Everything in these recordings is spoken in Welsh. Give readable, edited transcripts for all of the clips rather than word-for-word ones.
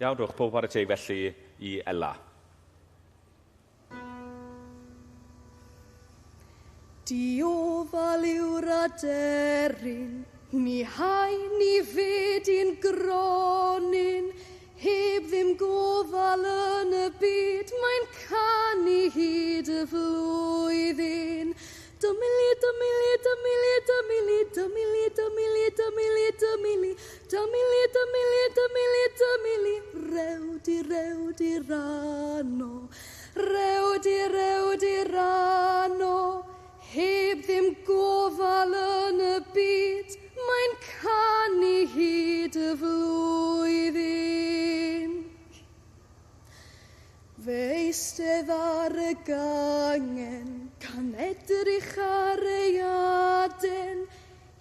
Iawn, rwch pob ar y teg felly i Ella. Diofal yw'r aderyn, ni haen ni fed i'n gronyn, heb ddim gofal yn y byd, mae'n canu hyd y flwyddyn. Dymili, dymili, dymili, dymili, dymili, dymili, dymili, dymili, dymili, dymili, dymili, dymili, rewdi, rewdi, rano, rewdi, rewdi, rano, heb ddim gofal yn y byd, mae'n canu hyd y flwyddyn. Fe eistedd ar y gangen, gan edrych ar ei aden,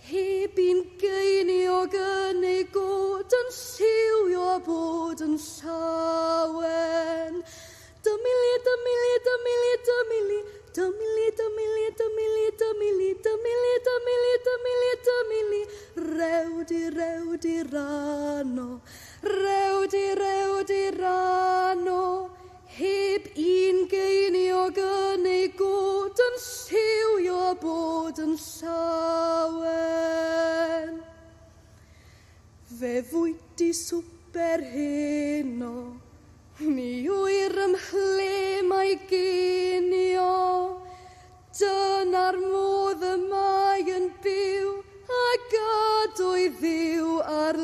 heb un geiniog yn ei god yn siwio bod yn llawen. Dymili, dymili, dymili, dymili, dymili, dymili, dymili, dymili, dymili, dymili, dymili, dymili, rewdi, rewdi, rano, rewdi, rewdi, rano, heb un geiniog yn ei god yn siwio bod yn llawen. Fe fwydi swper heno, ni wyr ymhle mae genio, dyna'r modd y mae yn byw, a gadwy ddiw ar